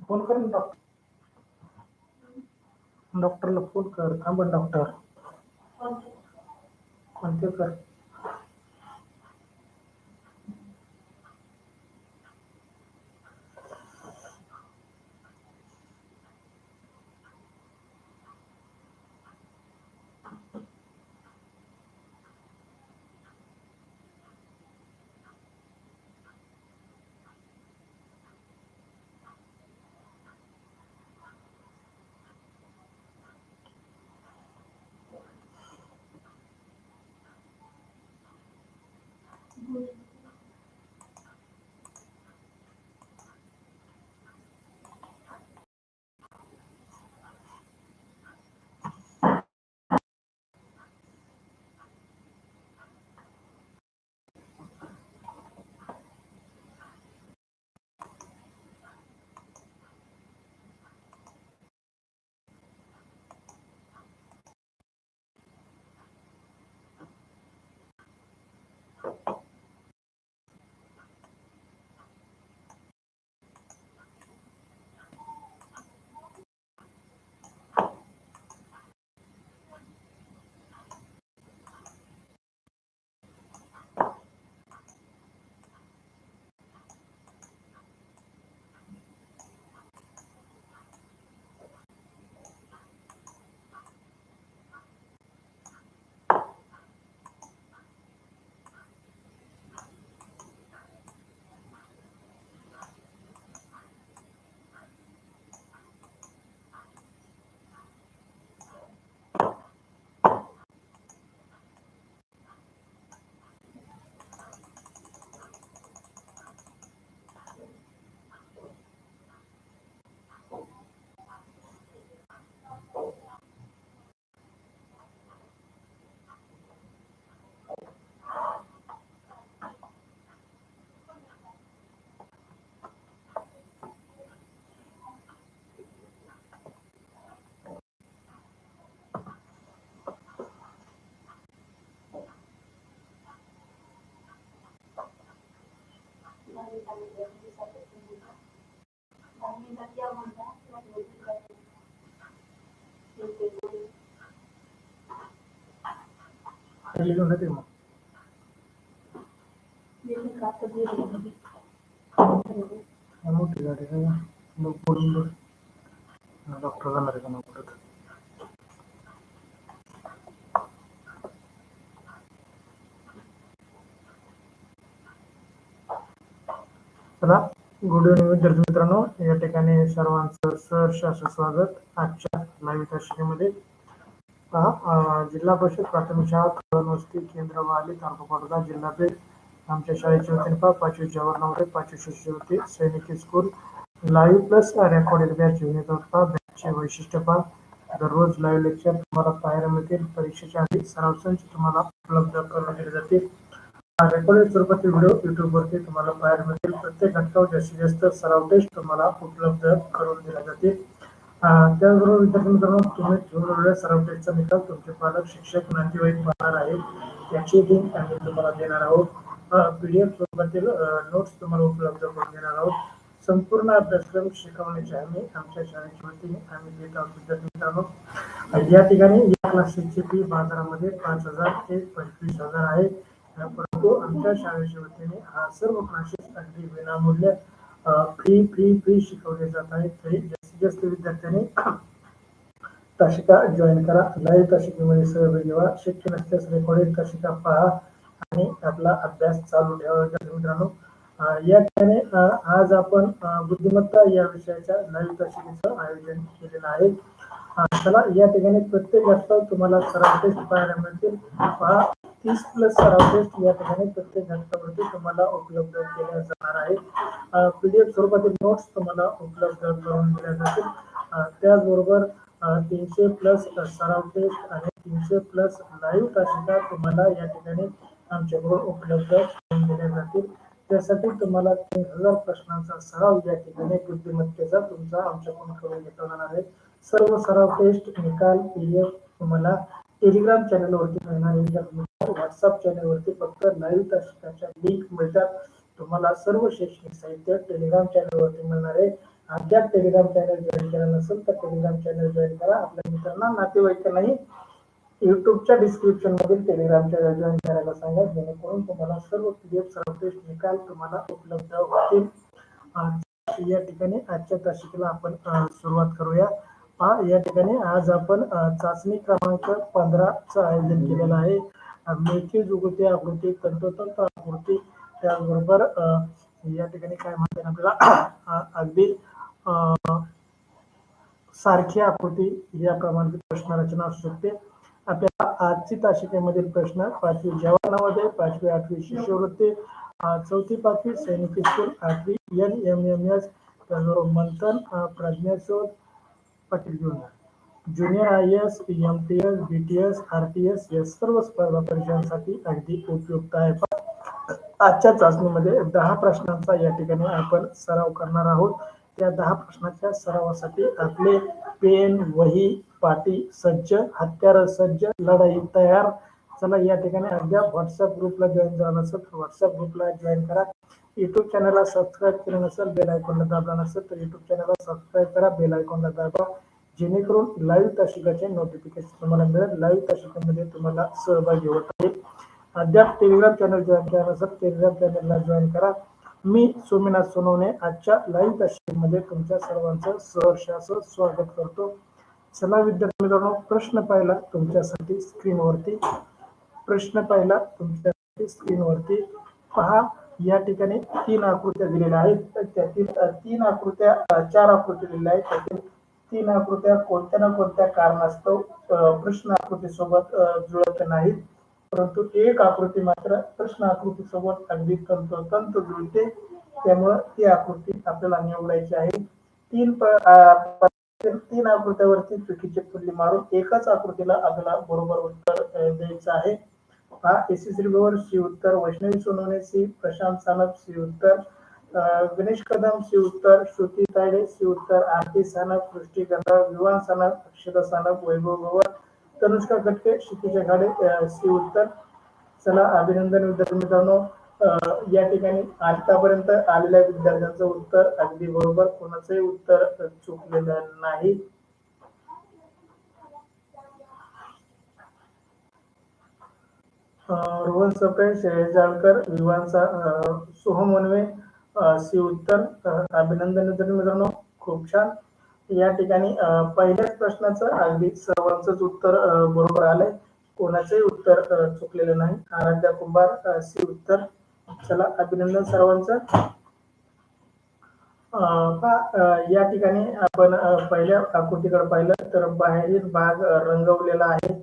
Phone कर ना डॉक्टरला फोन कर. थांबा डॉक्टर. कोणते कर. लिहून ते मग मोठी गाडी आहे मग बोलून डॉक्टर जाणार आहे का मग परत. चला, गुड इव्हनिंग विद्यार्थी मित्रांनो. या ठिकाणी सर्वांचं सहर्ष असं स्वागत आजच्या लाईव्ह तासिकेमध्ये. जिल्हा परिषद प्राथमिक शाळा कळवणवस्ती केंद्र वाली तालुका पाटोदा जिल्हा पेठ. आमच्या शाळेची वतीने 5वी जवाहर नवोदय 5वी शिष्यवृत्ती सैनिकी school live plus recorded batch घेऊन येत होता. बॅचचे वैशिष्ट्य पहा. दररोज लाईव्ह लेक्चर तुम्हाला पाहायला मिळतील. परीक्षेच्या आधी सराव संच तुम्हाला उपलब्ध करून दिले जातील. रेकॉर्डेड स्वरूपातील व्हिडिओ युट्यूबवरती तुम्हाला पाहायला मिळतील. प्रत्येक घटकावर जास्तीत जास्त सराव टेस्ट तुम्हाला उपलब्ध करून दिल्या जातील. त्याचबरोबर विद्यार्थी मित्रांनो, तुम्ही ठेवलेल्या सराव टेस्टचा निकाल तुमचे पालक शिक्षक नातेवाईक पाहणार आहेत. याची लिंक आम्ही तुम्हाला देणार आहोत. PDF स्वरूपातील नोट्स तुम्हाला उपलब्ध करून देणार आहोत. संपूर्ण अभ्यासक्रम शिकवण्याची हमी आमच्या शाळेच्या वतीने आम्ही देत आहोत. विद्यार्थी मित्रांनो, या ठिकाणी या क्लासेसची फी बाजारामध्ये 5,000 ते 25,000 आहे. परंतु आमच्या शाळेच्या वतीने हा सर्व क्लासेस अगदी विनामूल्य फ्री शिकवले जात आहेत. तरी जास्तीत जास्तीत जास्त विद्यार्थ्यांनी तासिका जॉईन करा. लाईव्ह तासिकेमध्ये सहभागी व्हा. शक्य नसल्यास रेकॉर्डेड तासिका पहा आणि आपला अभ्यास चालू ठेवा. मित्रांनो, या ठिकाणी आज आपण बुद्धिमत्ता या विषयाच्या लाईव्ह तासिकेचं आयोजन केलेलं आहे. चला, या ठिकाणी प्रत्येक घटकावर तुम्हाला सराव टेस्ट पाहायला मिळतील. 30+ सराव टेस्ट या ठिकाणी प्रत्येक घटकावरती तुम्हाला उपलब्ध केल्या जाणार आहेत. PDF स्वरूपातील नोट्स तुम्हाला उपलब्ध करून दिल्या जातील. त्याचबरोबर 300+ सराव टेस्ट आणि 300+ लाईव्ह तासिका तुम्हाला या ठिकाणी आमच्याकडून उपलब्ध करून दिल्या जातील. त्यासाठी तुम्हाला 3000 प्रश्नांचा सराव या ठिकाणी बुद्धिमत्तेचा तुमचा आमच्याकडून करून घेतला जाणार आहे. सर्व सराव टेस्ट निकाल PDF तुम्हाला टेलिग्राम चॅनलवरती मिळणार आहे. व्हॉट्सअप चॅनलवरती फक्त लाईव्ह तासिकाच्या लिंक मिळतात. तुम्हाला सर्व शैक्षणिक साहित्य टेलिग्राम चॅनलवरती मिळणार आहे. अद्याप टेलिग्राम चॅनल जॉईन केला नसेल तर टेलिग्राम चॅनल जॉईन करा. आपल्या मित्रांना, नातेवाईकांनाही युट्यूबच्या डिस्क्रिप्शन मधील टेलिग्राम चॅनल जॉईन करायला सांगा, जेणेकरून तुम्हाला सर्व PDF सराव टेस्ट निकाल तुम्हाला उपलब्ध होतील. या ठिकाणी आजच्या तासिकेला आपण सुरुवात करूया. या ठिकाणी आज आपण चाचणी क्रमांक 15चं आयोजन केलेलं आहे. मेथी जुगती आकृती, तंतोतंत आकृती, त्याचबरोबर या ठिकाणी काय म्हणतात आपल्याला अगदी सारखी आकृती या प्रमाणे प्रश्न रचना असू शकते. आपल्याला आजची तासिकेमधील प्रश्न 5वी जवानामध्ये, 5वी 8वी शिष्यवृत्ती, 4थी 5वी सैनिकी स्कूल, 8वी NMMS, त्याचबरोबर मंथन, प्रज्ञाशोध, पाटील घेऊन junior IAS, MTS, BTS, RTS या सर्व स्पर्धा परीक्षांसाठी अगदी उपयुक्त आहे. आजच्या चाचणीमध्ये 10 प्रश्नांचा या ठिकाणी आपण सराव करणार आहोत. त्या 10 प्रश्नाच्या सरावासाठी आपले पेन, वही, पाटी सज्ज, हत्यार सज्ज, लढाई तयार. चला, या ठिकाणी अद्याप व्हॉट्सअप ग्रुपला जॉईन झाला नसेल तर व्हॉट्सअप ग्रुपला जॉईन करा. युट्यूब चॅनलला सबस्क्राईब केलं नसेल, बेल आयकॉनला दाबला नसेल तर युट्यूब चॅनलला सबस्क्राईब करा, बेल आयकॉनला दाबा, जेणेकरून लाईव्ह तासिकाचे नोटिफिकेशन तुम्हाला मिळेल. लाईव्ह तासिकेमध्ये तुम्हाला सहभागी होता येईल. अद्याप टेलिग्राम चॅनल जॉईन केला नसेल, टेलिग्राम चॅनलला जॉईन करा. मी सोमनाथ सोनवणे आजच्या लाईव्ह तासिकेमध्ये तुमच्या सर्वांचं सहर्ष स्वागत करतो. चला विद्यार्थी मित्रांनो, प्रश्न पाहिला तुमच्यासाठी स्क्रीनवरती. पहा, या ठिकाणी 3 आकृत्या दिलेल्या आहेत. त्यातील 3 आकृत्या 4 आकृती दिलेल्या आहेत. त्यातील 3 आकृत्या कोणत्या ना कोणत्या कारणास्तव प्रश्न आकृतीसोबत जुळत नाहीत, परंतु एक आकृती मात्र प्रश्न आकृतीसोबत अगदी तंतोतंत जुळते. त्यामुळे ती आकृती आपल्याला निवडायची आहे. 3 आकृत्यावरती चुकीचे फुल्ली मारून एकच आकृतीला आपल्याला बरोबर उत्तर द्यायचं आहे. SS रिव्हर सी उत्तर, वैष्णवी सोनवणे सी, प्रशांत सानप सी उत्तर, गणेश कदम सी उत्तर, श्रुती तायडे सी उत्तर, आरती सानप, सृष्टी गंधा, विवान सानप, अक्षता सानप, वैभव गवळ, तनुष्का खटके, क्षितिजा घाडे सी उत्तर. चला, अभिनंदन विद्यार्थी मित्रांनो. या ठिकाणी आतापर्यंत आलेल्या विद्यार्थ्यांचं उत्तर अगदी बरोबर, कोणाचंही उत्तर चुकलेलं नाही. रोहन सप्रे, शैलेश जाळकर, विवांचा, सोहम वनवे सी उत्तर. अभिनंदन मित्रांनो, खूप छान. या ठिकाणी पहिल्याच प्रश्नाचं अगदी सर्वांचंच उत्तर बरोबर आलंय, कोणाचंही उत्तर चुकलेलं नाही. आराध्या कुंभार सी उत्तर. चला, अभिनंदन सर्वांचं. या ठिकाणी आपण पहिल्या आकृतीकडे पाहिलं तर बाहेरील भाग रंगवलेला आहे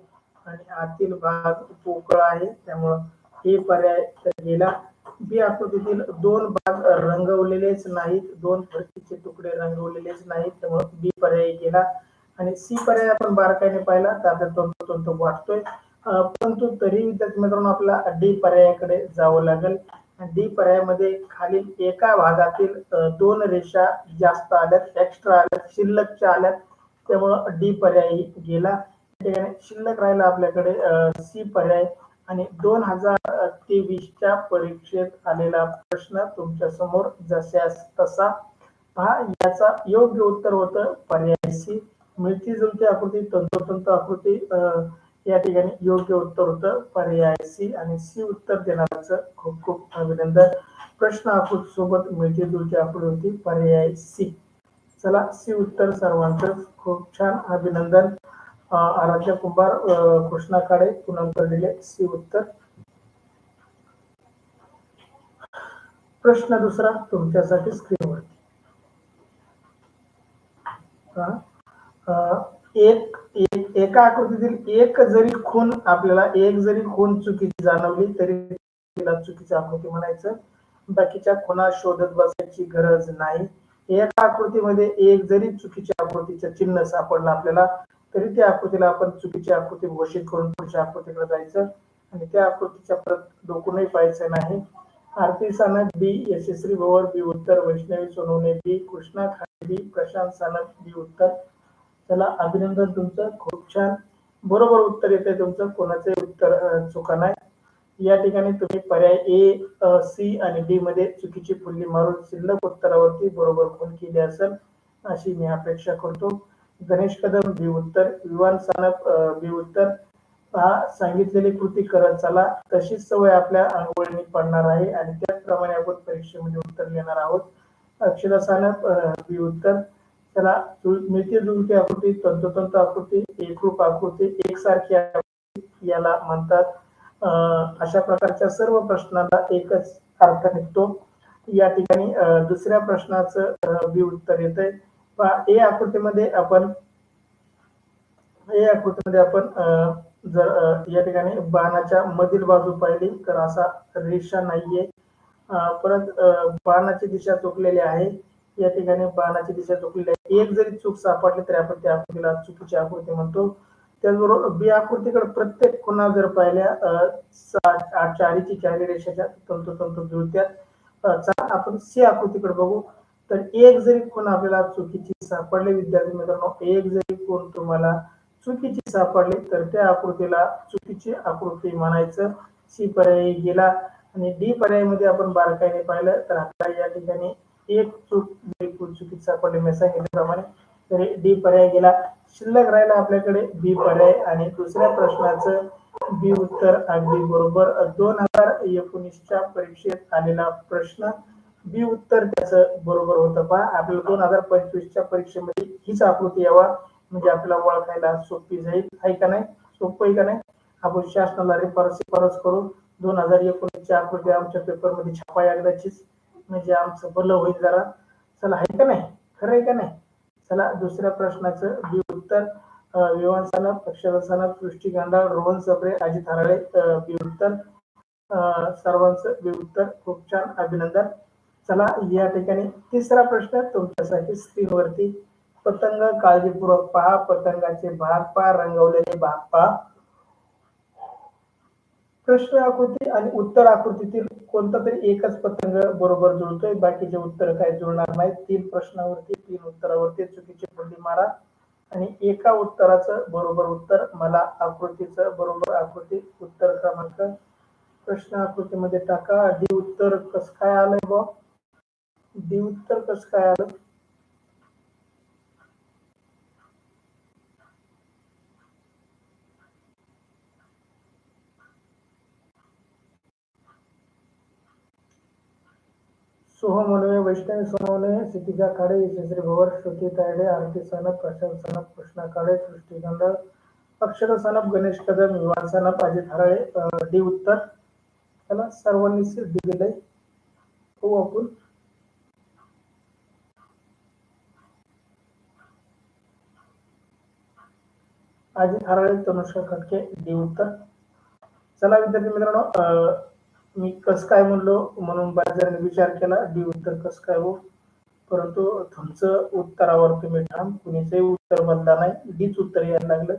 आणि आतील भाग पोकळ आहे, त्यामुळं हे पर्याय गेला. बी आकृतीतील 2 भाग रंगवलेलेच नाहीत, 2 फरकीचे तुकडे रंगवलेलेच नाहीत, त्यामुळे बी पर्याय गेला. आणि सी पर्याय आपण बारकाईने पाहिला तर आपल्याला तंतोतंत वाटतोय, परंतु तरी विद्यार्थी मित्रांनो आपल्याला डी पर्यायाकडे जावं लागेल. डी पर्यायामध्ये खालील एका भागातील 2 रेषा जास्त आल्यात, एक्स्ट्रा आल्यात, शिल्लकच्या आल्यात, त्यामुळं डी पर्याय गेला. शिल्लक राहिला आपल्याकडे सी पर्याय. आणि 2023च्या परीक्षेत आलेला प्रश्न तुमच्या समोर जशास तसा. पहा, याचा योग्य उत्तर होतं पर्याय सी, मिळती जुळती आकृती, तंतोतंत आकृती. या ठिकाणी योग्य उत्तर होतं पर्याय सी आणि सी उत्तर देणाऱ्याचं खूप खूप अभिनंदन. प्रश्न आकृती सोबत मिळती जुळती आकृती होती पर्याय सी. चला सी उत्तर सर्वांचं खूप छान, अभिनंदन. आराध्य कुंभार, कृष्णा काळे, पूनम कर्डिले, सी उत्तर. प्रश्न दुसरा तुमच्यासाठी स्क्रीनवर. एक एका आकृतीतील एक जरी खूण आपल्याला एक जरी खूण चुकीची जाणवली तरी तिला चुकीची आकृती म्हणायचं. बाकीच्या खुणा शोधत बसायची गरज नाही. एका आकृतीमध्ये एक जरी चुकीच्या आकृतीचं चिन्ह सापडलं आपल्याला तरी त्या आकृतीला आपण चुकीची आकृती घोषित करून पुढच्या आकृतीकडे जायचं आणि त्या आकृतीच्या परत डोकूनही पाहायचं नाही. आरती सानप बी, यशस्वी भवर बी उत्तर, वैष्णवी सोनवणे बी, कृष्णा खाडे बी, प्रशांत सानप बी उत्तर. चला अभिनंदन तुमचं, खूप छान, बरोबर उत्तर येते तुमचं, कोणाचंही उत्तर चुका नाही. या ठिकाणी तुम्ही पर्याय ए, सी आणि डी मध्ये चुकीची फुल्ली मारून शिल्लक उत्तरावरती बरोबर खूण केली असेल अशी मी अपेक्षा करतो. गणेश कदम बी उत्तर, विवान सानप बी उत्तर. सांगितलेली कृती करत चला, तशीच सवय आपल्या अंगवळणी पडणार आहे आणि त्याचप्रमाणे आपण परीक्षेमध्ये उत्तर घेणार आहोत. अक्षरा सानप बी उत्तर. चला, मिळती जुळती आकृती, तंतोतंत आकृती, एकरूप आकृती, एकसारखी आकृती याला म्हणतात. अशा प्रकारच्या सर्व प्रश्नाला एकच अर्थ निघतो. या ठिकाणी दुसऱ्या प्रश्नाचं बी उत्तर येतंय. ए आकृतीमध्ये आपण जर या ठिकाणी बाणाच्या मधील बाजू पाहिली तर असा रेषा नाहीये. परत बाणाची दिशा चुकलेली आहे. या ठिकाणी बाणाची दिशा चुकलेली आहे. एक जरी चूक सापडली तरी आपण त्या आकृतीला चुकीची आकृती म्हणतो. त्याचबरोबर बी आकृतीकडे प्रत्येक खुणा जर पाहिल्या चारीची चारी रेषेच्या तंतोतंत जुळत्यात. आपण सी आकृतीकडे बघू तर एक जरी खूण आपल्याला चुकीची सापडली, विद्यार्थी मित्रांनो, एक जरी खूण तुम्हाला चुकीची सापडली तर त्या आकृतीला चुकीची आकृती म्हणायचं. सी पर्याय गेला आणि डी पर्यायामध्ये आपण बारकाईने पाहिलं तर आपल्याला या ठिकाणी एक चूक चुकीची सापडली मी सांगितल्याप्रमाणे, तर डी पर्याय गेला. शिल्लक राहिला आपल्याकडे बी पर्याय आणि दुसऱ्या प्रश्नाचं बी उत्तर अगदी बरोबर. 2019च्या परीक्षेत आलेला प्रश्न बी उत्तर त्याचं बरोबर होतं. पहा, आपल्याला 2025च्या परीक्षेमध्ये हीच आकृती यावा म्हणजे आपल्याला ओळखायला सोपी जाईल. आहे का नाही? सोपं आहे का नाही? आपण शासनाला शिफारस करू 2019च्या आकृती आमच्या पेपरमध्ये छापा एकदाचीच, म्हणजे आमचं भलं होईल जरा. चला, आहे का नाही? खरं आहे का नाही? चला, दुसऱ्या प्रश्नाचं बी उत्तर विवान सानप, अक्षरा सानप, सृष्टी गांडाळ, रोहन सबरे, अजित हराळे बी उत्तर. सर्वांचं बी उत्तर, खूप छान, अभिनंदन. चला, या ठिकाणी तिसरा प्रश्न तुमच्यासाठी स्क्रीनवरती. पतंग काळजीपूर्वक पहा, पतंगाचे भाग पहा, रंगवलेले भाग पहा. प्रश्न आकृती आणि उत्तर आकृतीतील कोणता तरी एकच पतंग बरोबर जुळतोय, बाकीचे उत्तर काय जुळणार नाही. 3 प्रश्नावरती 3 उत्तरावरती चुकीची फुल्ली मारा आणि एका उत्तराचं बरोबर उत्तर मला आकृतीचं बरोबर आकृती उत्तर क्रमांक प्रश्न आकृतीमध्ये टाका. डी उत्तर कसं काय आलंय बा? डी उत्तर कसं काय आलं? सोहम मुनवे, वैष्णवी सोनवणे, सिद्धिका खाडे, यशस्वी भवर, श्रुती तायडे, आरती सानप, प्रशांत सानप, कृष्णा काळे, सृष्टी गांडाळ, अक्षर सानप, गणेश कदम, विवान सानप, अजित हराळे डी उत्तर. चला, सर्वांनी डी दिलंय. हो, आपण अजित हराळे, तनुष्का खटके डी उत्तर. चला विद्यार्थी मित्रांनो, मी कस काय म्हणलो म्हणून बऱ्याच जणांनी विचार केला डी उत्तर कस काय हो, परंतु तुमचं उत्तरावर तुम्ही ठाम, कुणीचंही उत्तर बदला नाही, डीच उत्तर यायला लागलं.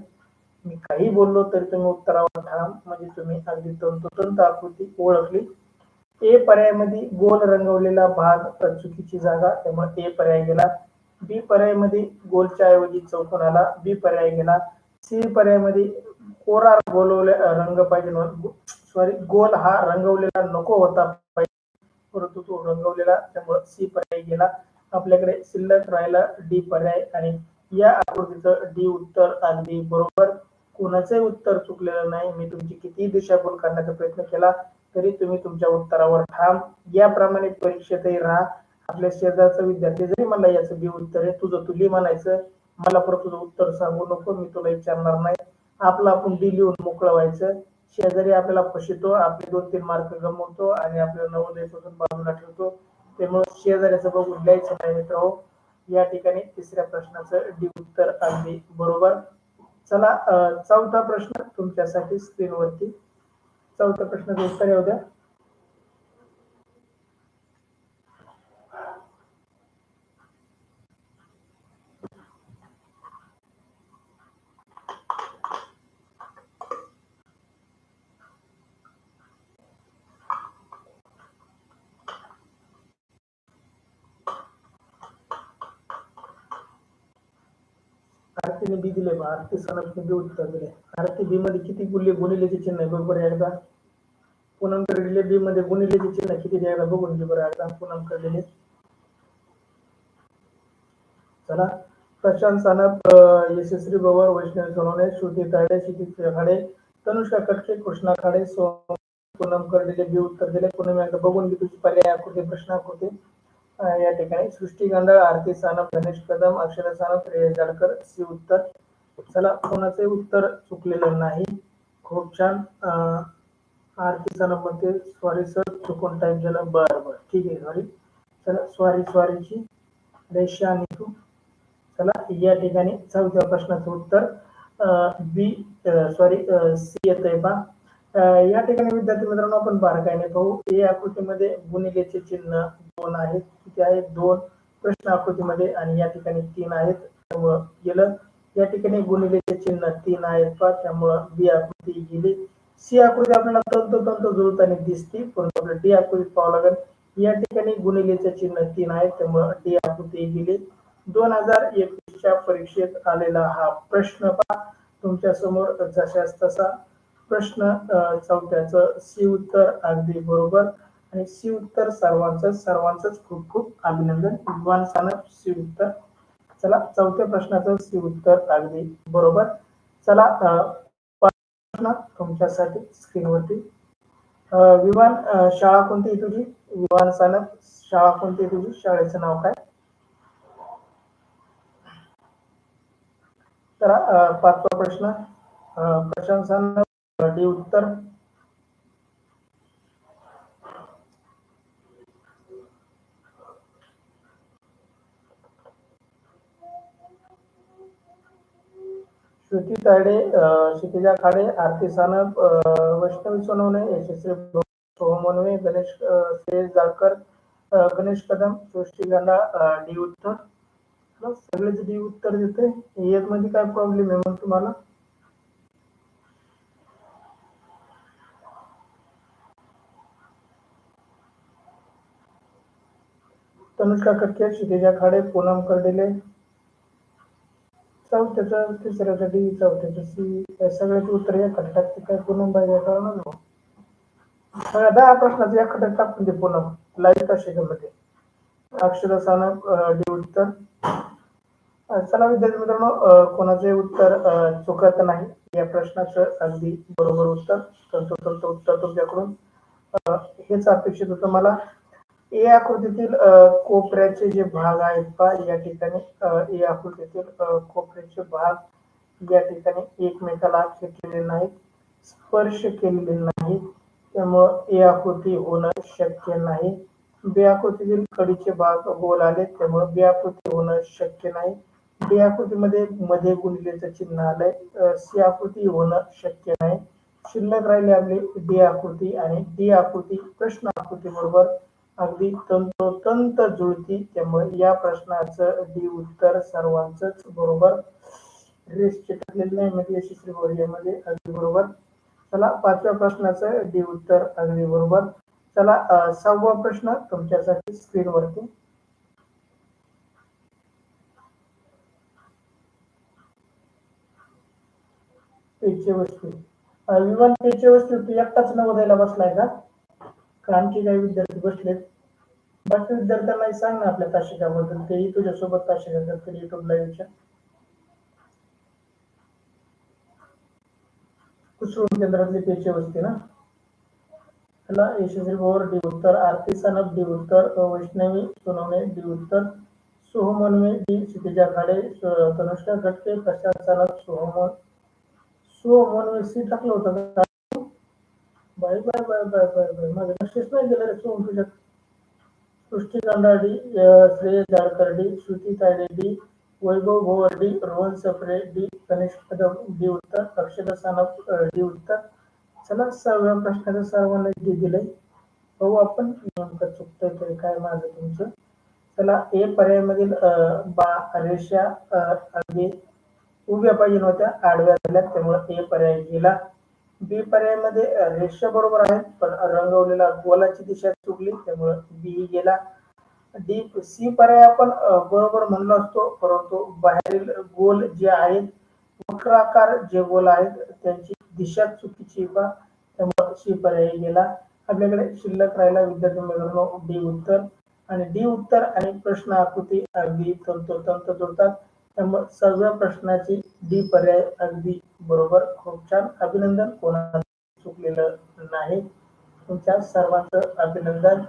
मी काही बोललो तरी तुम्ही उत्तरावर ठाम, म्हणजे तुम्ही अगदी तंतोतंत आकृती ओळखली. ए पर्यायामध्ये गोल रंगवलेला भाग चुकीची जागा, त्यामुळे ए पर्याय गेला. बी पर्यायामध्ये गोलच्या ऐवजी चौकोन आला, बी पर्याय गेला. सी पर्यायामध्ये कोरा रंग पाहिजे, सॉरी, गोल हा रंगवलेला नको होता पाहिजे, परंतु तो रंगवलेला, त्यामुळे सी पर्याय गेला. आपल्याकडे शिल्लक राहिला डी पर्याय आणि या आकृतीचं डी उत्तर अगदी बरोबर. कोणाचंही उत्तर चुकलेलं नाही. मी तुमची किती दिशाभूल करण्याचा प्रयत्न केला तरी तुम्ही तुमच्या उत्तरावर ठाम. याप्रमाणे परीक्षेतही राहा आपल्या शेजारचा विद्यार्थी जरी म्हणला याचं बी उत्तर आहे, तुझं तू लिह म्हणायचं. मला परत तुझं उत्तर सांगू नको, मी तुला विचारणार नाही. आपलं आपण डी लिहून मोकळं व्हायचं. शेजारी आपल्याला फसवतो, आपले 2-3 मार्क गमवतो आणि आपल्याला नवोदयपासून बाजूला ठेवतो. त्यामुळे शेजाऱ्याचं बघून लिहायचं नाही मित्रांनो. या ठिकाणी तिसऱ्या प्रश्नाचं डी उत्तर अगदी बरोबर. चला चौथा प्रश्न तुमच्यासाठी स्क्रीनवरती. चौथ्या प्रश्नाचं उत्तर येऊ द्या. आरतीने बी दिले बा, आरती सनपने बी उत्तर दिले. आरती बी मध्ये किती गुणिलेचे चिन्ह आहे बरोबर एकदा. पूनमकडे दिले बी मध्ये गुणिलेचे चिन्ह किती द्यायला बघून घे बरं एकदा. पूनमकडे दिले. चला प्रशांत सानप, यशस्वी पवार, वैष्णव सोनवणे, श्रुती ताडे, क्षितिज खाडे, तनुषा कटके, कृष्णा खाडे, पूनम कर्डिले बी उत्तर दिले. पूनम एकदा बघून घे तुझी पर्याय आकृती प्रश्न आकृती. या ठिकाणी सृष्टी गांडाळ, आरती सानप, गणेश कदम, अक्षरा सानप, श्रेय जाडकर सी उत्तर. चला कोणाचे उत्तर चुकलेलं नाही. खूप छान. आरती सानप म्हणते सॉरी सर चुकून टाईप झाला. बरं बरं ठीक आहे सॉरी. चला स्वारीची रेषा आणि तू. चला या ठिकाणी चौथ्या प्रश्नाचं उत्तर बी सॉरी सी येत आहे पा. या ठिकाणी विद्यार्थी मित्रांनो आपण बारकाईने पाहू. ए आकृतीमध्ये गुणिलेचे चिन्ह 2 आहेत. किती आहेत? 2. प्रश्न आकृतीमध्ये आणि या ठिकाणी 3 आहेत. त्यामुळं गेलं. या ठिकाणी गुणिलेचे चिन्ह 3 आहेत पा, त्यामुळं बी आकृती गेली. सी आकृती आपल्याला तंतोतंत जुळताना दिसते, परंतु आपल्याला डी आकृतीत पाहावं लागेल. या ठिकाणी गुणिलेचे चिन्ह 3 आहेत, त्यामुळं डी आकृती गेली. 2021च्या परीक्षेत आलेला हा प्रश्न पहा तुमच्या समोर जशास तसा प्रश्न. चौथ्याचं सी उत्तर अगदी बरोबर आणि सी उत्तर सर्वांचंच खूप खूप अभिनंदन. विद्वान सानप सी उत्तर. चला चौथ्या प्रश्नाचं सी उत्तर अगदी बरोबर. चला प्रश्न तुमच्यासाठी स्क्रीनवरती. विमान शाळा कोणती आहे तुझी? विमान सानप शाळा कोणती आहे तुझी? शाळेचं नाव काय? तर पाचवा प्रश्न प्रशांत सानप डी उत्तर. श्रुती तायडे, क्षितिजा खाडे, आरती सानप, वैष्णवी सोनवणे, यशस्वी सोहमनवे, गणेश श्रेयस जाळकर, गणेश कदम, सृष्टी गांडा डी उत्तर. सगळेच डी उत्तर देते. मध्ये काय प्रॉब्लेम आहे मग तुम्हाला? तनुष्का कटके, क्षितिजा खाडे, पूनम कर्डिले. चौथ्याचं तिसऱ्याचं डी, चौथ्याचं सी, सगळ्याचे उत्तर या टाकते काय पूनम पाहिजे कळणार. सगळ्या 10 प्रश्नाचं या खड्ड्यात टाकून दे पूनम लाईव्ह शिकवमध्ये. अक्षरा सानप डी उत्तर. चला विद्यार्थी मित्रांनो कोणाचे उत्तर चुकत नाही. या प्रश्नाचं अगदी बरोबर उत्तर तंतोतंत उत्तर तुमच्याकडून हेच अपेक्षित होतं मला. ए आकृतीतील कोपऱ्याचे जे भाग आहेत पा या ठिकाणी ए आकृतीतील कोपऱ्याचे भाग या ठिकाणी एकमेकाला खेचलेले नाहीत, स्पर्श केलेले नाहीत, त्यामुळं ए आकृती होणं शक्य नाही. बी आकृतीतील कडीचे भाग गोल आले, त्यामुळे बी आकृती होणं शक्य नाही. डी आकृतीमध्ये मध्ये गुणिलेचं चिन्ह आलंय, सी आकृती होणं शक्य नाही. शिल्लक राहिली आपली डी आकृती आणि डी आकृती प्रश्न आकृती बरोबर अगदी तंतोतंत जुळती, त्यामुळे या प्रश्नाचं डी उत्तर सर्वांचंच बरोबर. रेस चिटकलेलं नाही म्हणजे यशस्वी वर्गामध्ये अगदी बरोबर. चला पाचव्या प्रश्नाचं डी उत्तर अगदी बरोबर. चला 6वा प्रश्न तुमच्यासाठी स्क्रीनवरती. पेजचे वस्तू विमान पेजचे वस्तू तू एकटाच नवोदयला बसलाय का? आणखी काही विद्यार्थी बसलेत? बाकी विद्यार्थ्यांना सांग ना आपल्या तासिकाबद्दल, तेही तुझ्यासोबत तासिका करतील युट्यूब लाईव्हच्या. कुसुम केंद्रातली पेजचे वस्ती ना? चला यशस्वी पवार डी उत्तर, आरती सानप डी उत्तर, वैष्णवी सोनवणे डी उत्तर, सोहम मनवे डी, क्षितिजा खाडे, तनुष्का खटके, प्रशांत सानप, सोहम मनवे सी टाकलं होतं का? Bye bye bye bye bye bye, माझं लक्षच नाही गेलं रे सोहम तुझ्या. Srushti Kandadi, Shreya Jalkar D, Shruti Tayde D, Vaibhav Bhowar D, Rohan Safare D, Ganesh Kadam D उत्तर, अक्षता सानप डी उत्तर. चला 6व्या प्रश्नाचं सर्वांना डी दिलंय. भाऊ आपण नेमकं चुकतंय तरी काय माझं तुमचं. चला ए पर्यायामधील बा रेषा अगदी उभ्या पाहिजे होत्या, आडव्या झाल्यात, त्यामुळे ए पर्याय गेला. बी पर्यायामध्ये रेषा बरोबर आहेत पण रंगवलेला गोलाची दिशा चुकली, त्यामुळे बी गेला. डी सी पर्याय आपण बरोबर म्हणलो असतो, परंतु बाहेरील गोल जे आहेत, वक्राकार जे गोल आहेत त्यांची दिशा चुकीची बा, त्यामुळे सी पर्याय गेला. आपल्याकडे शिल्लक राहिला विद्यार्थी मित्रांनो डी उत्तर, आणि डी उत्तर आणि प्रश्न आकृती अगदी तंतोतंत जुळतात, त्यामुळे 6व्या प्रश्नाची डी पर्याय अगदी बरोबर. खूप छान, अभिनंदन, कोणाला चुकलेलं नाही. तुमच्या सर्वांचं अभिनंदन.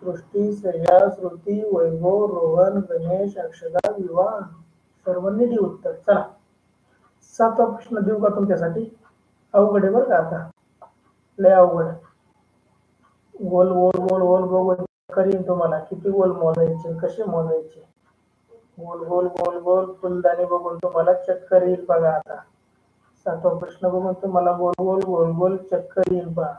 सृष्टी, श्रेया, श्रुती, वैभव, रोहन, गणेश, अक्षदा, विवाह सर्वांनी डी उत्तर. चला 7वा प्रश्न देऊ का तुमच्यासाठी? अवघड आहे बरं का, आता लय अवघड. गोल गोल गोल गोल बघून करीन तुम्हाला किती गोल मोजायचे, कसे मोजायचे. गोल गोल गोल गोल फुलदाणी बघून तुम्हाला चक्कर येईल बघा आता. 7वा प्रश्न बघून तुम्हाला गोल गोल गोल गोल चक्कर येईल बघा.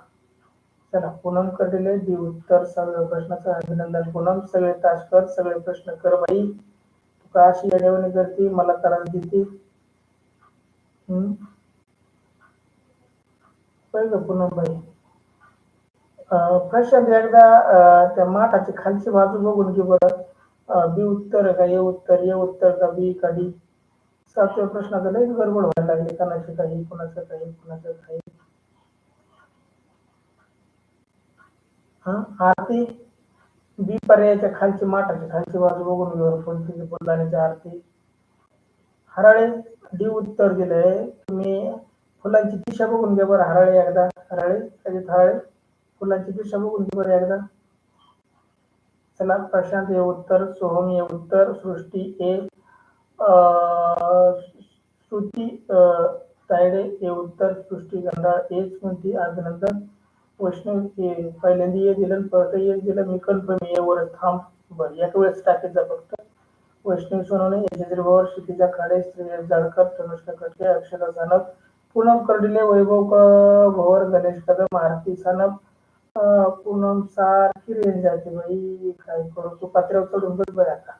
चला पूनम दिले डी उत्तर 6व्या प्रश्नाचं. अभिनंदन पूनम. सगळे तास कर, सगळे प्रश्न कर बाई. तू का अशी येड्यावानी करते, मला त्रास देते. पहिलं पूनम बाई. प्रशांत एकदा त्या माठाची खालची बाजू बघून घे बरं. बी उत्तर का ए उत्तर, ए उत्तर का बी का डी. 7व्या प्रश्नाचं लईच गडबड व्हायला लागली, कोणाची काही कोणाचं काही कोणाचं काही. आरती बी पर्यायाच्या खालची माठाची खालची बाजू बघून घेऊन फुलची फुलदाणीची आरती. हराळे डी उत्तर दिलंय तुम्ही. फुलांची दिशा बघून घ्या बरं हराळे एकदा. हराळे कधीच हराळे फुलांची दिशा बघून घे बरं एकदा. चला प्रशांत हे उत्तर, सोहम हे उत्तर, सृष्टी ए, श्रुती तायडे हे उत्तर, सृष्टी गंधाळ एच म्हणते. अभिनंदन. वैष्णव पहिल्यांदा ये दिलं परत ये दिलं, मी कन्फर्म ये वर थांब. बरं एक वेळेस टाकीत जा फक्त. वैष्णवी सोनवणे, यशस्वी पवार, क्षितिजा खाडे, श्रेयस जाळकर, तनुष्का खटके, अक्षता सानप, पूनम कर्डिले, वैभव भोवर, गणेश कदम, आरती सानप. पूनम सारखी रेंज जाते बाई, काय करू. तू पत्र्यावर चढून बस बरं आता.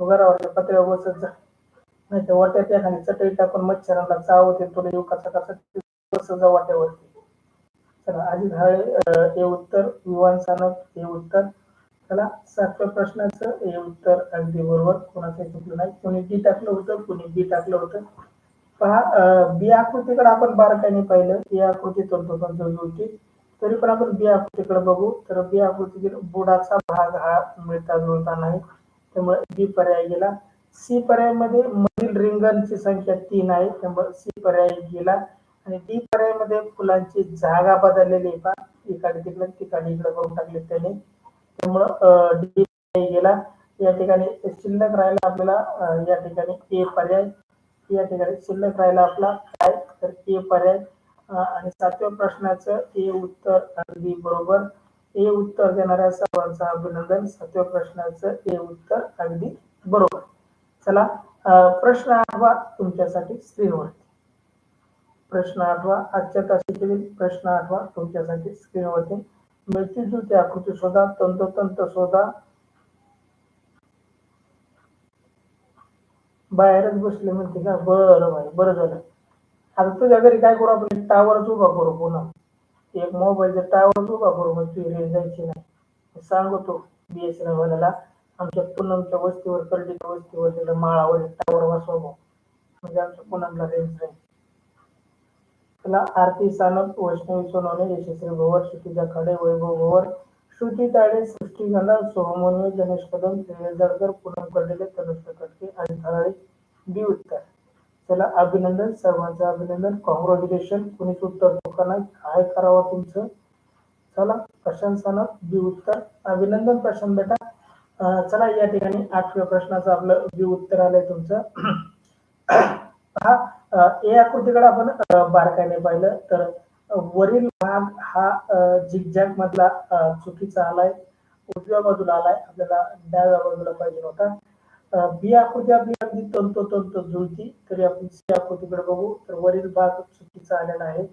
घरावरच्या पत्र्यावर बसत जा, नाही तर वाट्यात एखादी चटई टाकून मच्छरांना चावते तुला येऊ कसा कसा बसत जा वाट्यावरती. चला अजित हाळे हे उत्तर, विवान सानप हे उत्तर. चला 7व्या प्रश्नाचं हे उत्तर अगदी बरोबर, कोणाचं चुकलं नाही. कोणी बी टाकलं होतं, कोणी बी टाकलं होतं. पहा बी आकृतीकडे आपण बारकाईने पाहिलं, ही आकृती तंतोतंत जुळते, तरी पण आपण बी आकृतीकडे बघू तर बी आकृतीतील बुडाचा भाग हा मिळता जुळता नाही, त्यामुळे बी पर्याय गेला. सी पर्यायामध्ये मधील रिंगांची संख्या 3 आहे, त्यामुळे सी पर्याय गेला. आणि डी पर्यायामध्ये फुलांची जागा बदललेली आहे, पहा इकडे तिकडे तिकडे इकडे करून टाकले त्याने, त्यामुळं डी पर्याय गेला. या ठिकाणी शिल्लक राहिला आपल्याला या ठिकाणी ए पर्याय. या ठिकाणी शिल्लक राहिला आपला काय तर ए पर्याय. आणि 7व्या प्रश्नाचं ए उत्तर अगदी बरोबर. ए उत्तर देणाऱ्या सर्वांचं अभिनंदन. 7व्या प्रश्नाचं ए उत्तर अगदी बरोबर. चला प्रश्न 8वा तुमच्यासाठी स्क्रीनवरती. प्रश्न 8वा आजच्या तासिकेतील प्रश्न 8वा तुमच्यासाठी स्क्रीनवरती. मिळती जुळती आकृती शोधा, तंतोतंत शोधा. बाहेरच बसले म्हणते का? बरं भाई, बरं झालं. आता तुझ्या घरी काय करू आपण, टावरच उभा करू पुन्हा. एक मोबाईलचा टावरच उभा करू, मग तुझी रेंज जायची नाही. सांगतो BSNL वाल्याला आमच्या पूनमच्या वस्तीवर, कर्डीच्या वस्तीवर तिथं माळावर एक टावर बसवा, म्हणजे आमच्या पूनमला रेंज जाईल. त्याला आरती सानप, वैष्णवी सोनवणे, यशस्वी भवर, क्षितिजा खाडे, वैभव भवर, श्रुती ताडे, सृष्टी गंधा, सोहम मनवे, गणेश कदम, श्रेयस जळकर, पूनम कर्डिले, तनुष्का खटके आणि हराळे बी उत्तर. चला अभिनंदन, सर्वांचं अभिनंदन, कॉंग्रॅच्युलेशन. कुणीच उत्तर चुका नाही, काय करावं तुमचं. चला प्रशांत सानप बी उत्तर. अभिनंदन प्रशांत बेटा. चला या ठिकाणी 8व्या प्रश्नाचं आपलं बी उत्तर आलंय तुमचं. पहा ए आकृतीकडे आपण बारकाईने पाहिलं तर वरील भाग हा झिगझॅग मधला चुकीचा आलाय, उजव्या बाजूला आलाय, आपल्याला डाव्या बाजूला पाहिजे होता. बी आकृती आपली अगदी तंतोतंत जुळती, तरी आपण सी आकृतीकडे बघू तर वरील भाग चुकीचा आलेला आहे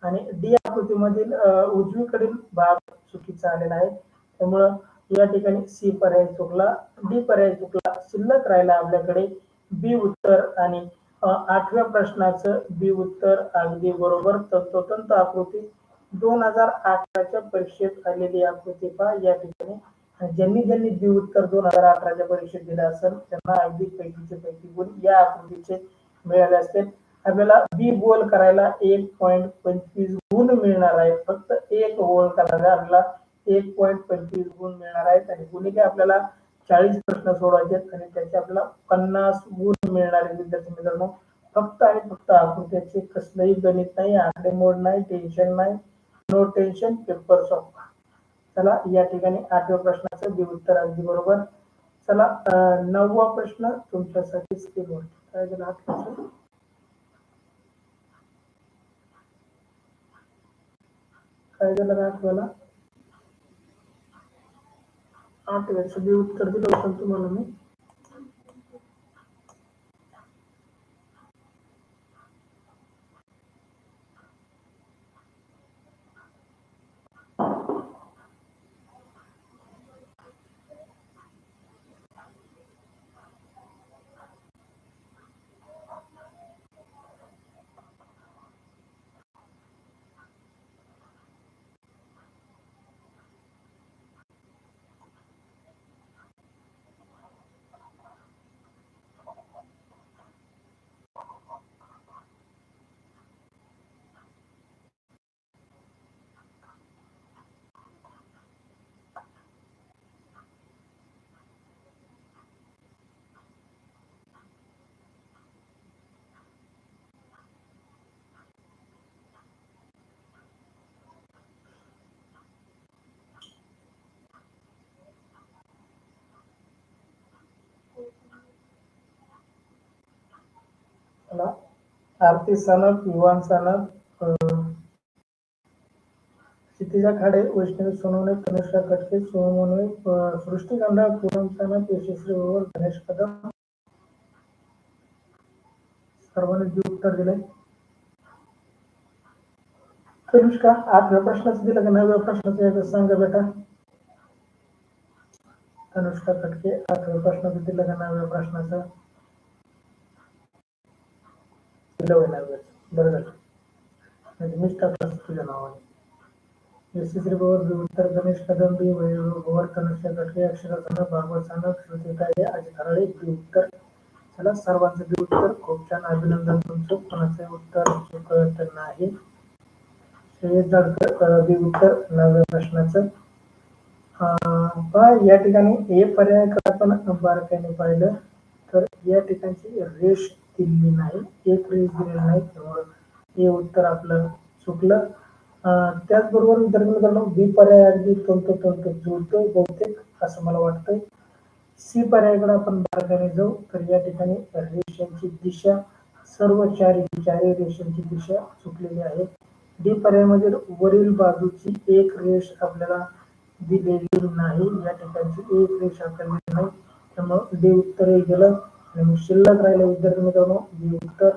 आणि डी आकृतीमधील उजवीकडील भाग चुकीचा आलेला आहे. त्यामुळं या ठिकाणी सी पर्याय चुकला, डी पर्याय चुकला. शिल्लक राहिला आपल्याकडे बी उत्तर आणि 8व्या प्रश्नाचं बी उत्तर अगदी बरोबर. तंतोतंत आकृती 2018च्या परीक्षेत आलेली आकृती पहा या ठिकाणी. ज्यांनी ज्यांनी बी उत्तर 2018च्या परीक्षेत दिलं असेल त्यांना अगदी पैकीचे पैकी गुण या आकृतीचे मिळाले असतील. आपल्याला बी गोल करायला 1.25 गुण मिळणार आहेत. फक्त एक गोल करायला आपल्याला 1.25 गुण मिळणार आहेत आणि गुणिले आपल्याला 40 प्रश्न सोडवायचे आहेत आणि त्याचे आपल्याला 50 गुण मिळणार आहेत. विद्यार्थी मित्रांनो फक्त आणि फक्त आकृत्याचे कसलंही गणित नाही, आकडेमोड नाही, टेन्शन नाही, नो टेन्शन, पेपर सॉल्व. चला या ठिकाणी 8व्या प्रश्नाचं बी उत्तर अगदी बरोबर. चला 9वा प्रश्न तुमच्यासाठी स्क्रीनवर. काय झालं 8 प्रश्न काय झालं का 8व्याला? 8व्याचं बी उत्तर दिलं होतं तुम्हाला मी. आरती सानप, युवान सानप, क्षितिजा खाडे, वैष्णवी सोनवणे, तनुषा कटके, सोमवणे, सृष्टी कांडा, पूनम सानप, यशस्वी बरोबर, गणेश कदम सर्वांनी जे उत्तर दिले. तनुष्का 8व्या प्रश्नाचं दिलं का 9व्या प्रश्नाचं एकदा सांगा बेटा. तनुष्का कटके 8व्या प्रश्नाचं दिलं का 9व्या प्रश्नाचं दिलं होय 9व्याचं. बरं झालं म्हणजे मीच टाकलं तुझ्या नावाने. यशस्वी बरोबर बी उत्तर, गणेश कदम बी बरोबर, तनुष्का कटके, अक्षरा सानप, भागवत सानप, श्रुती काळे, अजित हरळे बी उत्तर. चला सर्वांचं बी उत्तर. खूप छान, अभिनंदन तुमचं. कोणाचं उत्तर चुकत नाही. श्रेयस जाडकर बी उत्तर 9व्या प्रश्नाचं. या ठिकाणी ए पर्यायाकडे आपण बारकाईने पाहिलं तर या ठिकाणची रेष दिलेली नाही, एक रेष दिलेली नाही, त्यामुळे हे उत्तर आपलं चुकलं. त्याचबरोबर विद्यार्थी मित्रांनो बी पर्याय अगदी तंतोतंत जुळतोय बहुतेक असं मला वाटतंय. सी पर्यायाकडे आपण बारकाईने जाऊ तर या ठिकाणी रेषांची दिशा सर्व चारही रेषांची दिशा चुकलेली आहे. डी पर्यायामध्ये वरील बाजूची एक रेष आपल्याला दिलेली नाही, या ठिकाणची एक रेष आपल्याला दिली नाही, त्यामुळे डी उत्तरही गेलं आणि शिल्लक राहिलं विद्यार्थी मित्रांनो बी उत्तर.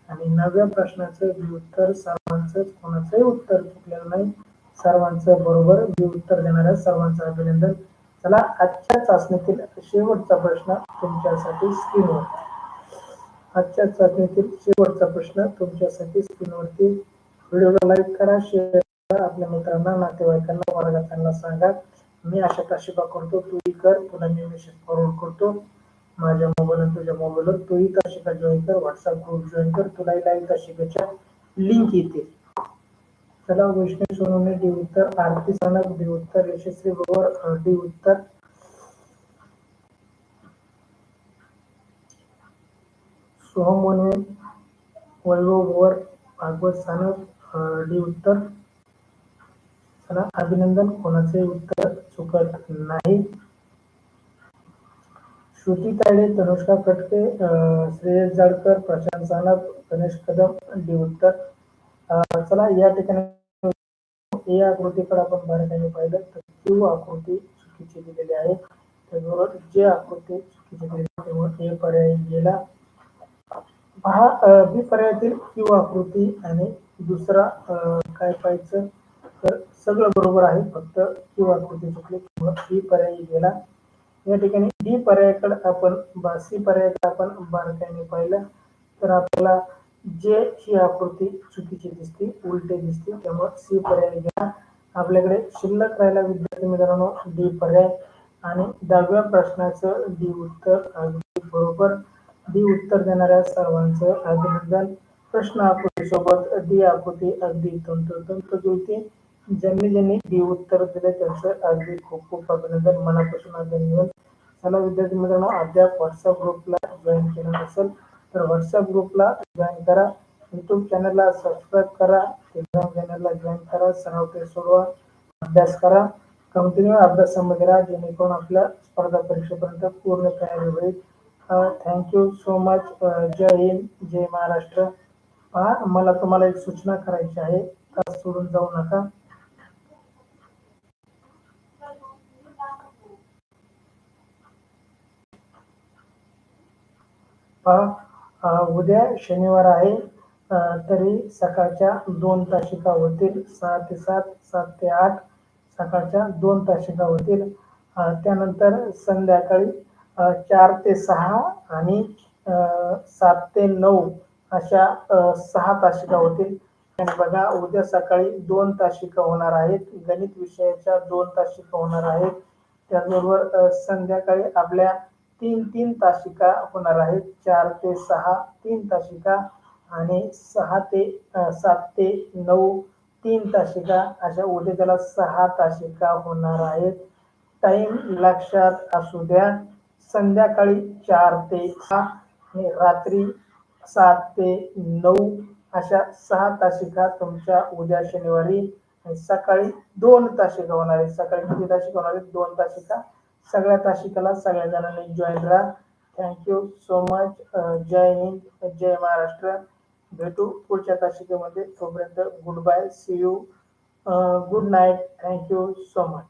आणि 9व्या प्रश्नाचं बी उत्तर सर्वांचं, कोणाचंही उत्तर चुकलेलं नाही, सर्वांचं बरोबर बी उत्तर देणाऱ्या सर्वांचं अभिनंदन. चला आजच्या चाचणीतील शेवटचा प्रश्न तुमच्यासाठी स्क्रीनवर. आजच्या चाचणीतील शेवटचा प्रश्न तुमच्यासाठी स्क्रीनवरती. व्हिडिओला लाईक करा, शेअर करा, आपल्या मित्रांना, नातेवाईकांना, वर्गाच्यांना सांगा. मी अशा ताशिका करतो, तूही कर. तुला मी मेसेज फॉरवर्ड करतो माझ्या मोबाईल आणि तुझ्या मोबाईलवर. तूही ताशिका जॉईन कर, व्हॉट्सअप ग्रुप जॉईन कर, तुलाही लाईव्ह ताशिकाच्या लिंक येते. चला वैष्णवी सोनवणे डी उत्तर, आरती सानप डी उत्तर, यशस्वी बरोबर डी उत्तर. सोहम वनवे, वैभव भोवर, भागवत सानप डी उत्तर. अभिनंदन, कोणाचे उत्तर चुकत नाही. श्रुती तायडे, तनुष्का कटके, श्रेयस जाडकर, प्रशांत सानप, गणेश कदम, डी उत्तर. चला या ठिकाणी ए आकृतीकडे आपण बारकाईने पाहिलं तर क्यू आकृती चुकीची दिलेली आहे. त्याचबरोबर जे आकृती चुकीची दिलेली त्यामुळे ए पर्याय गेला. पहा बी पर्यायातील क्यू आकृती आणि दुसरा काय पाहायचं तर सगळं बरोबर आहे, फक्त क्यू आकृती चुकली त्यामुळे बी पर्याय गेला. या ठिकाणी डी पर्यायाकडे आपण सी पर्यायाकडे आपण बारकाईने पाहिलं तर आपल्याला जे ही आकृती चुकीची दिसते, उलटे दिसते, त्यामुळे सी पर्याय घ्या. आपल्याकडे शिल्लक राहिला विद्यार्थी मित्रांनो डी पर्याय आणि 10व्या प्रश्नाचं डी उत्तर अगदी बरोबर. डी उत्तर देणाऱ्या सर्वांचं अभिनंदन. प्रश्न आकृती सोबत डी आकृती अगदी तंतोतंत जुळते. ज्यांनी डी उत्तर दिले त्यांचं अगदी खूप खूप अभिनंदन, मनापासून अभिनंदन. चला विद्यार्थी मित्रांनो, अद्याप व्हॉट्सअप ग्रुपला जॉईन केलं नसेल तर व्हॉट्सअप ग्रुपला जॉईन करा, युट्यूब चॅनलला सबस्क्राईब करा, टेलिग्राम चॅनलला जॉईन करा, सराव टेस्ट सोडवा, अभ्यास करा, कंटिन्यू अभ्यासामध्ये राहा, जेणेकरून आपल्या स्पर्धा परीक्षेपर्यंत पूर्ण तयारी होईल. Thank you so much. जय हिंद, जय महाराष्ट्र. पहा मला तुम्हाला एक सूचना करायची आहे, तास सोडून जाऊ नका. उद्या शनिवार आहे, तरी सकाळच्या 2 तासिका होतील, 6 ते 7, 7 ते 8 सकाळच्या 2 तासिका होतील. त्यानंतर संध्याकाळी 4 ते 6 आणि 7 ते 9 अशा 6 तासिका होतील. आणि बघा उद्या सकाळी 2 तासिका होणार आहेत, गणित विषयाच्या 2 तासिका होणार आहेत. त्याचबरोबर संध्याकाळी आपल्या 3 तासिका होणार आहेत, 4 ते 6 3 तासिका आणि 6 ते 7 ते 9 3 तासिका अशा उद्या त्याला 6 तासिका होणार आहेत. टाइम लक्षात असू द्या, संध्याकाळी 4 ते 6 आणि रात्री 7 ते 9 अशा 6 तासिका तुमच्या उद्या शनिवारी. आणि सकाळी 2 तासिका होणार आहेत. सकाळी किती तासिका होणार आहेत? 2 तासिका. सगळ्या तासिकाला सगळ्या जणांनी जॉईन राहा. Thank you so much. जय हिंद, जय महाराष्ट्र. भेटू पुढच्या तासिकेमध्ये. तोपर्यंत goodbye, see you, good night. Thank you so much.